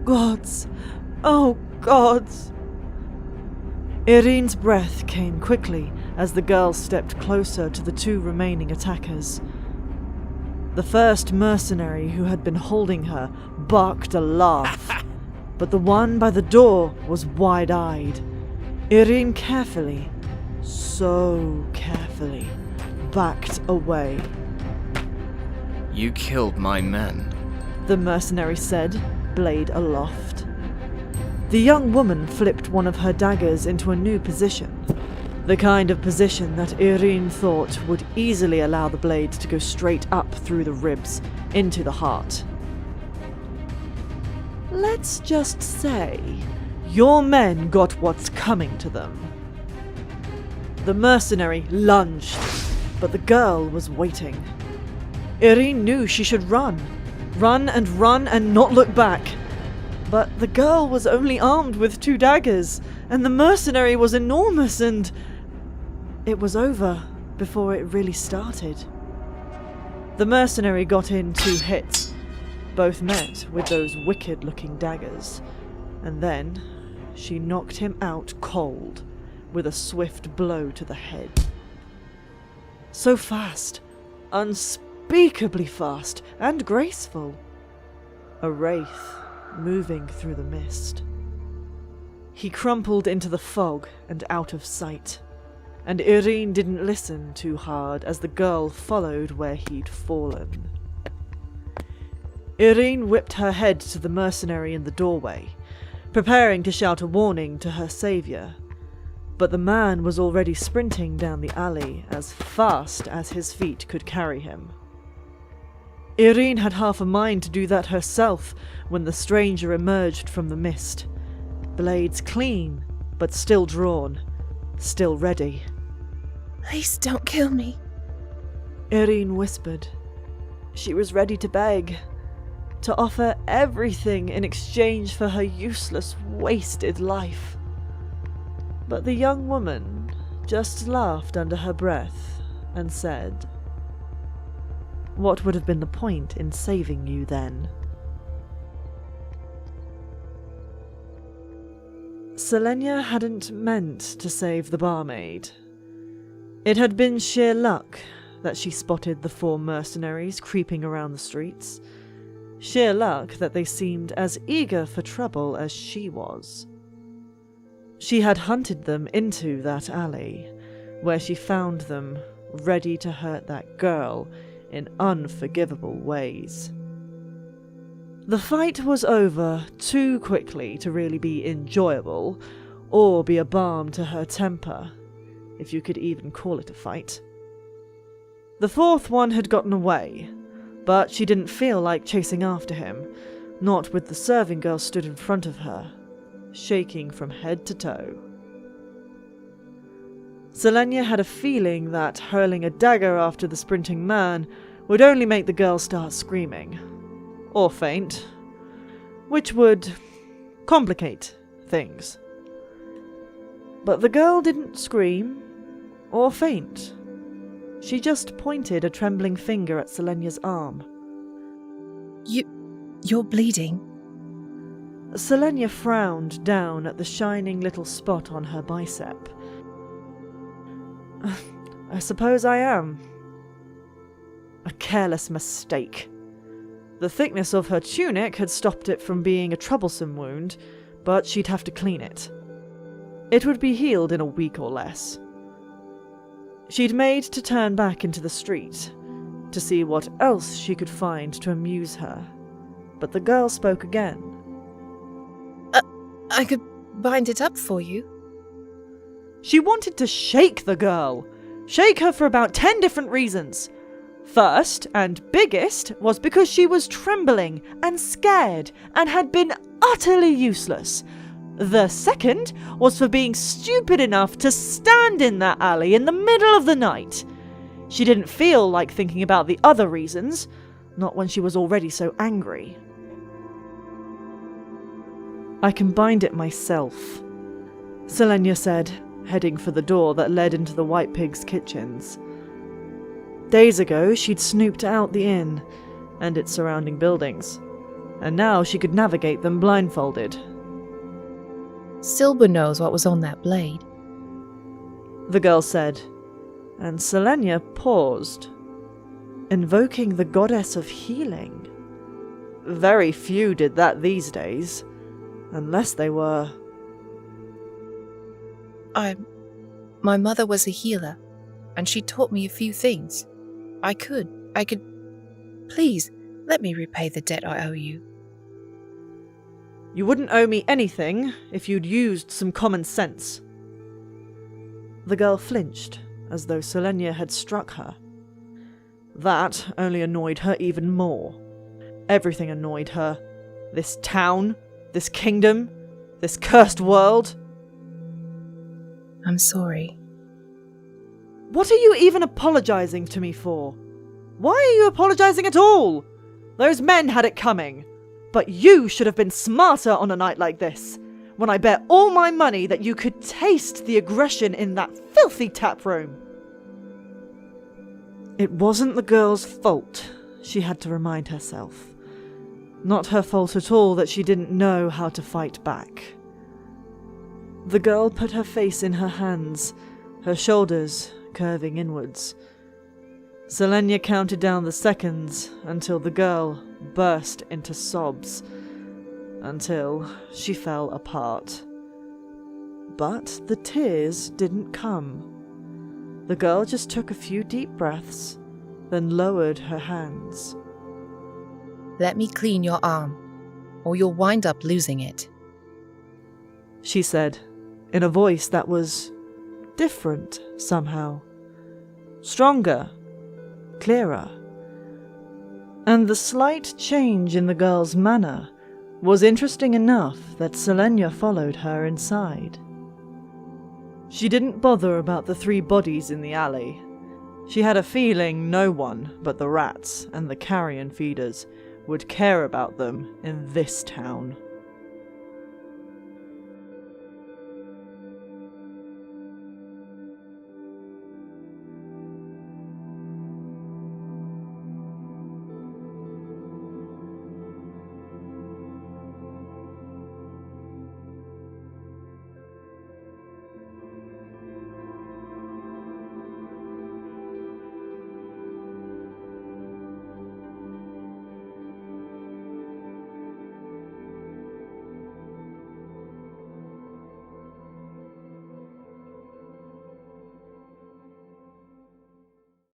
Gods! Oh, gods! Irene's breath came quickly as the girl stepped closer to the two remaining attackers. The first mercenary who had been holding her barked a laugh, but the one by the door was wide-eyed. Yrene carefully, so carefully, backed away. You killed my men, the mercenary said, blade aloft. The young woman flipped one of her daggers into a new position, the kind of position that Yrene thought would easily allow the blade to go straight up through the ribs, into the heart. Let's just say, your men got what's coming to them. The mercenary lunged, but the girl was waiting. Yrene knew she should run and not look back. But the girl was only armed with 2 daggers, and the mercenary was enormous, and it was over before it really started. The mercenary got in 2 hits, both met with those wicked-looking daggers, and then she knocked him out cold with a swift blow to the head. So fast, unspeakably fast, and graceful. A wraith moving through the mist. He crumpled into the fog and out of sight, and Yrene didn't listen too hard as the girl followed where he'd fallen. Yrene whipped her head to the mercenary in the doorway, preparing to shout a warning to her savior, but the man was already sprinting down the alley as fast as his feet could carry him. Yrene had half a mind to do that herself when the stranger emerged from the mist, blades clean, but still drawn, still ready. Please don't kill me, Yrene whispered. She was ready to beg, to offer everything in exchange for her useless, wasted life. But the young woman just laughed under her breath and said, "What would have been the point in saving you then?" Celaena hadn't meant to save the barmaid. It had been sheer luck that she spotted the 4 mercenaries creeping around the streets. Sheer luck that they seemed as eager for trouble as she was. She had hunted them into that alley, where she found them ready to hurt that girl in unforgivable ways. The fight was over too quickly to really be enjoyable, or be a balm to her temper, if you could even call it a fight. The 4th one had gotten away, but she didn't feel like chasing after him, not with the serving girl stood in front of her, shaking from head to toe. Celaena had a feeling that hurling a dagger after the sprinting man would only make the girl start screaming, or faint, which would complicate things. But the girl didn't scream or faint. She just pointed a trembling finger at Celaena's arm. You're bleeding. Celaena frowned down at the shining little spot on her bicep. I suppose I am. A careless mistake. The thickness of her tunic had stopped it from being a troublesome wound, but she'd have to clean it. It would be healed in a week or less. She'd made to turn back into the street, to see what else she could find to amuse her, but the girl spoke again. I could bind it up for you. She wanted to shake the girl. Shake her for about 10 different reasons. First, and biggest, was because she was trembling and scared and had been utterly useless. The second was for being stupid enough to stand in that alley in the middle of the night. She didn't feel like thinking about the other reasons, not when she was already so angry. I can bind it myself, Celaena said, heading for the door that led into the White Pig's kitchens. Days ago, she'd snooped out the inn and its surrounding buildings. and now she could navigate them blindfolded. Silver knows what was on that blade. The girl said, and Celaena paused, invoking the goddess of healing. Very few did that these days, unless they were... My mother was a healer, and she taught me a few things. I could... Please, let me repay the debt I owe you. You wouldn't owe me anything if you'd used some common sense. The girl flinched, as though Celaena had struck her. That only annoyed her even more. Everything annoyed her. This town, this kingdom, this cursed world. I'm sorry. What are you even apologizing to me for? Why are you apologizing at all? Those men had it coming. But you should have been smarter on a night like this, when I bet all my money that you could taste the aggression in that filthy tap room. It wasn't the girl's fault, she had to remind herself. Not her fault at all that she didn't know how to fight back. The girl put her face in her hands, her shoulders curving inwards. Celaena counted down the seconds until the girl burst into sobs, until she fell apart. But the tears didn't come. The girl just took a few deep breaths, then lowered her hands. Let me clean your arm, or you'll wind up losing it, she said, in a voice that was different somehow. Stronger, clearer. And the slight change in the girl's manner was interesting enough that Celaena followed her inside. She didn't bother about the 3 bodies in the alley. She had a feeling no one but the rats and the carrion feeders would care about them in this town.